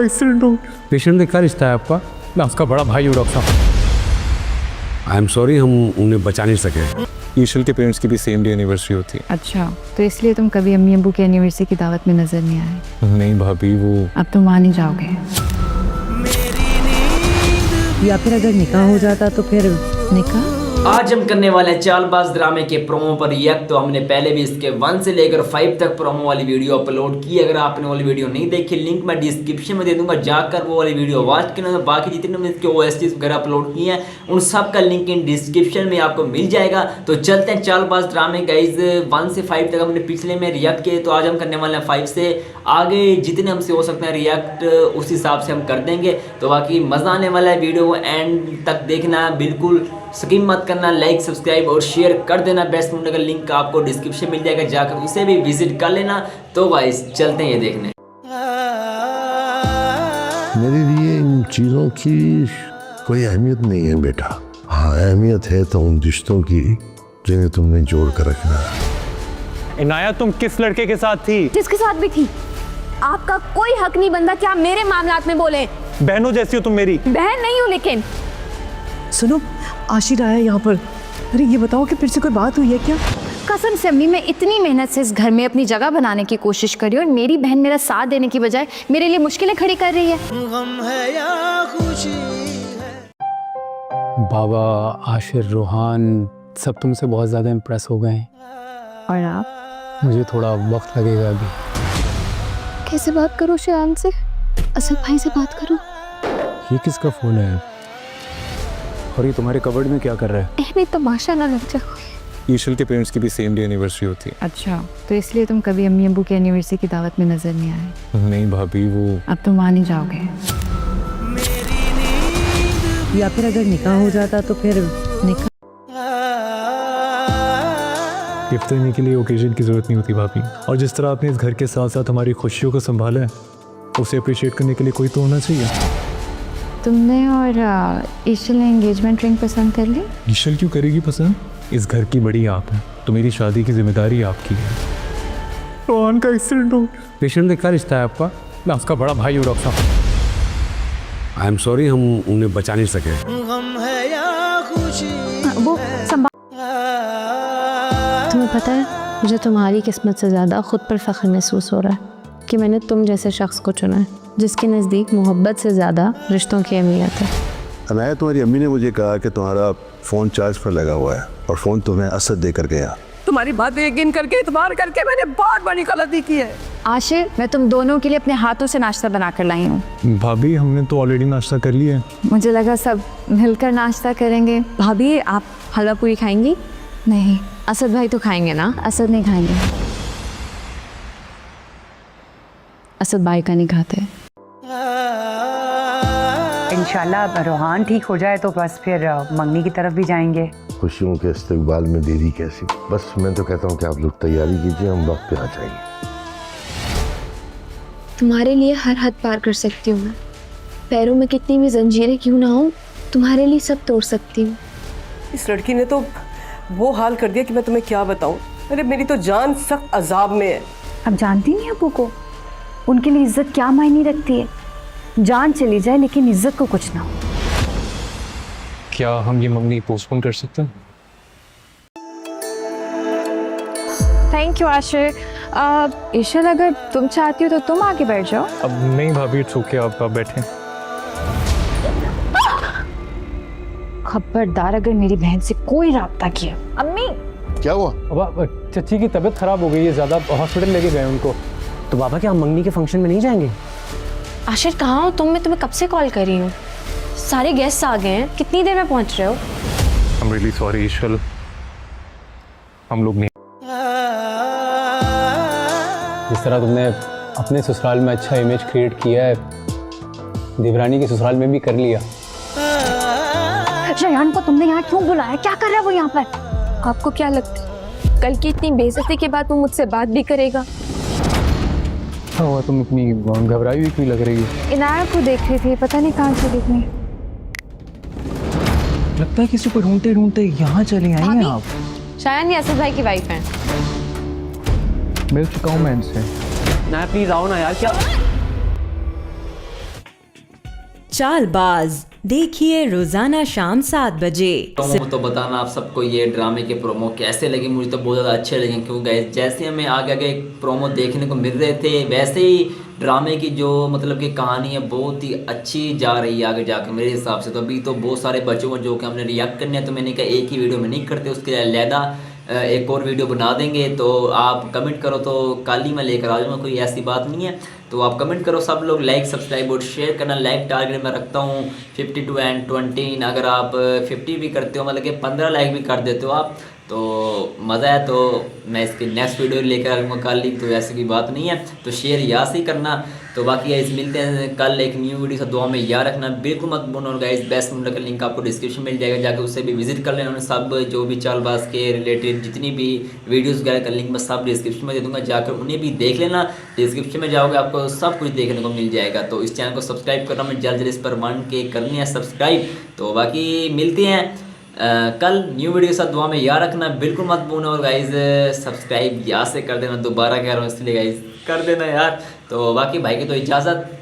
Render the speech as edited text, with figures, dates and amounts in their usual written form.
Accident हो। Patient का रिश्ता है आपका? मैं उसका बड़ा भाई हूँ डॉक्टर साहब। आई एम सॉरी, हम उन्हें बचा नहीं सके। ईशल के पेरेंट्स की भी सेम डे एनिवर्सरी होती है। अच्छा, तो इसलिए तुम कभी अम्मी अब्बू की एनिवर्सरी की दावत में नजर नहीं आए? नहीं भाभी, वो अब तुम वहाँ नहीं जाओगे। या फिर अगर निकाह हो जाता तो फिर? निकाह? आज हम करने वाले हैं चालबाज ड्रामे के प्रोमो पर रिएक्ट। तो हमने पहले भी इसके 1 से लेकर 5 तक प्रोमो वाली वीडियो अपलोड की। अगर आपने वाली वीडियो नहीं देखी, लिंक मैं डिस्क्रिप्शन में दे दूंगा, जाकर वो वाली वीडियो वॉच करना। बाकी जितने मैंने इसके OSTs वगैरह अपलोड किए हैं उन सब का लिंक इन डिस्क्रिप्शन में आपको मिल जाएगा। तो चलते हैं चालबाज ड्रामे गाइज। 1 से 5 तक हमने पिछले में रिएक्ट किए, तो आज हम करने वाले हैं 5 से आगे। जितने हमसे हो सकते हैं रिएक्ट उस हिसाब से हम कर देंगे। तो बाकी मज़ा आने वाला है, वीडियो एंड तक देखना, बिल्कुल स्किप मत करना। लाइक, सब्सक्राइब और शेयर कर देना। बेस्ट मूवी का लिंक आपको डिस्क्रिप्शन मिल जाएगा, जाकर उसे भी विजिट कर लेना। तो गाइस चलते हैं ये देखने। मेरे लिए इन चीज़ों की कोई अहमियत नहीं है बेटा। हाँ, अहमियत है तो उन रिश्तों की जिन्हें तुमने जोड़ कर रखना है। इनाया, तुम किस लड़के के साथ थी? जिसके साथ भी थी। आपका कोई हक नहीं बनता कि आप मेरे मामलात में बोले। बहनों जैसी हो तुम मेरी। बहन नहीं हूँ, लेकिन सुनो, आशिर आया यहाँ पर। अरे ये बताओ कि फिर से कोई बात हुई है क्या? कसम से अम्मी, मैं इतनी मेहनत से इस घर में अपनी जगह बनाने की कोशिश कर रही हूँ और मेरी बहन मेरा साथ देने की बजाय मेरे लिए मुश्किलें खड़ी कर रही है। बाबा, आशिर, रोहान सब तुमसे बहुत ज़्यादा इम्प्रेस हो गए हैं। और आप? मुझे थोड़ा वक्त लगेगा अभी। कैसे बात करो शान से? असद भाई से बात करो। ये किसका फ़ोन है? और ये तुम्हारे कबर्ड में क्या कर रहा है? नहीं, तमाशा ना लग जाए। ईशल के पेरेंट्स की भी सेम डे एनिवर्सरी होती है। अच्छा, तो इसलिए तुम कभी अम्मी अब्बू की एनिवर्सरी की दावत में नजर नहीं आए? नहीं भाभी, वो अब तुम वहाँ नहीं जाओगे। या फिर अगर निकाह हो जाता तो फिर? निकाह? गिफ्ट देने के लिए ओकेजन की ज़रूरत नहीं होती भाभी। और जिस तरह आपने इस घर के साथ साथ हमारी खुशियों को संभाला है, उसे अप्रिशिएट करने के लिए कोई तो होना चाहिए। तुमने और ईशल ने एंगेजमेंट रिंग पसंद कर ली? ईशल क्यों करेगी पसंद? इस घर की बड़ी आप है, तो मेरी शादी की जिम्मेदारी आपकी है। रोहन का एक्सीडेंट हो। पेशेंट का रिश्ता है आपका? मैं उसका बड़ा भाई हूँ डॉक्टर साहब। आई एम सॉरी, हम उन्हें बचा नहीं सके। वो तुम्हें पता है, मुझे तुम्हारी किस्मत से ज़्यादा खुद पर फ़ख्र महसूस हो रहा है कि मैंने तुम जैसे शख्स को चुना है, जिसके नज़दीक मोहब्बत से ज़्यादा रिश्तों की अहमियत है। अनाया, तुम्हारी अम्मी ने मुझे कहा कि तुम्हारा फ़ोन चार्ज पर लगा हुआ है और फ़ोन तुम्हें असद देकर गया। तुम्हारी बातें यकीन करके इतबार करके मैंने बहुत बड़ी गलती की है। आशिर, मैं तुम दोनों के लिए अपने हाथों से नाश्ता बना कर लाई हूँ। भाभी, हमने तो ऑलरेडी नाश्ता कर लिया है। मुझे लगा सब मिलकर नाश्ता करेंगे। भाभी, आप हलवा पूरी खाएंगी? नहीं, असद भाई तो खाएंगे ना? असद नहीं खाएंगे। असद भाई का नहीं खाते। इंशाल्लाह रोहान ठीक हो जाए तो बस फिर मंगनी की तरफ भी जाएंगे। खुशियों के इस्तकबाल में देरी कैसी? बस मैं तो कहता हूँ कि आप लोग तैयारी कीजिए, हम वक्त पे आ जाएंगे। तुम्हारे लिए हर हद पार कर सकती हूँ मैं। पैरों में कितनी भी जंजीरें क्यों ना हो, तुम्हारे लिए सब तोड़ सकती हूँ। इस लड़की ने तो वो हाल कर दिया कि मैं तुम्हें क्या बताऊं। अरे मेरी तो जान सख्त अजाब में है। अब जानती नहीं अबू को, उनके लिए इज्जत क्या मायने रखती है। जान चली जाए लेकिन इज्जत को कुछ ना हो। क्या हम ये मंगनी पोस्टपोन कर सकते हैं? Thank you Ashir. ईशल, अगर तुम चाहती हो तो तुम आगे बैठ जाओ। अब नहीं भाभी, इट्स ओके, आप बैठें। खबरदार अगर मेरी बहन से कोई राब्ता किया। अम्मी, क्या हुआ? अब चची की तबीयत खराब हो गई है, ज़्यादा हॉस्पिटल लेके गए उनको। तो बाबा, क्या हम मंगनी के फंक्शन में नहीं जाएंगे? आशिर कहाँ हो तुम? मैं तुम्हें कब से कॉल कर रही हूँ। सारे गेस्ट आ गए हैं, कितनी देर में पहुँच रहे हो? I'm really sorry ईशल, हम लोग नहीं। जिस तरह तुमने अपने ससुराल में अच्छा इमेज क्रिएट किया है, देवरानी के ससुराल में भी कर लिया। शयान को तुमने यहाँ क्यों बुलाया? क्या कर रहा है वो यहाँ पर? आपको क्या लगता है कल की इतनी बेइज्जती के बाद वो मुझसे बात भी करेगा? क्या हुआ, तुम इतनी घबराई हुई क्यों लग रही है? इनाया को देख रही थी, पता नहीं कहाँ चली गई। लगता है किसी को ढूंढते ढूंढते यहाँ चले आई हैं आप। शायन ये असद भाई की वाइफ है। मिल चुका हूँ मैं इनसे। ना प्लीज आओ ना यार। क्या चालबाज देखिए रोजाना शाम 7 बजे। प्रोमो तो बताना आप सबको ये ड्रामे के प्रोमो कैसे लगे। मुझे तो बहुत ज़्यादा अच्छे लगे, क्योंकि गाइस जैसे हमें आगे आगे प्रोमो देखने को मिल रहे थे वैसे ही ड्रामे की जो मतलब कि कहानी है बहुत ही अच्छी जा रही है आगे जाकर मेरे हिसाब से। तो अभी तो बहुत सारे बच्चों को जो कि हमने रिएक्ट करने हैं, तो मैंने कहा एक ही वीडियो में नहीं करते, उसके लिए अलहदा एक और वीडियो बना देंगे। तो आप कमेंट करो तो कल ही मैं लेकर आ जाऊँगा, कोई ऐसी बात नहीं है। तो आप कमेंट करो सब लोग, लाइक सब्सक्राइब और शेयर करना। लाइक टारगेट मैं रखता हूँ 52 एंड 20। अगर आप 50 भी करते हो, मतलब कि 15 लाइक भी कर देते हो आप, तो मज़ा है। तो मैं इसकी नेक्स्ट वीडियो लेकर आऊँगा कल ही, तो ऐसी कोई बात नहीं है। तो शेयर यहाँ से ही करना। तो बाकी गाइस मिलते हैं कल एक न्यू वीडियो से, दुआ में याद रखना बिल्कुल मत भूलना। और गाइस बेस्ट मुंडा का लिंक आपको डिस्क्रिप्शन मिल जाएगा, जाकर उससे भी विजिट कर लेना। सब जो भी चालबाज के रिलेटेड जितनी भी वीडियोज़ वगैरह का लिंक मैं सब डिस्क्रिप्शन में दे दूँगा, जाकर उन्हें भी देख लेना। डिस्क्रिप्शन में जाओगे आपको सब कुछ देखने को मिल जाएगा। तो इस चैनल को सब्सक्राइब करना, मैं जल्द इस पर 1K करनी है सब्सक्राइब। तो बाकी मिलते हैं कल न्यू वीडियो के साथ, दुआ में याद रखना बिल्कुल मत भूलना। और गाइज सब्सक्राइब यहाँ से कर देना, दोबारा कह रहा हूँ इसलिए गाइज कर देना यार। तो बाकी भाई की तो इजाज़त।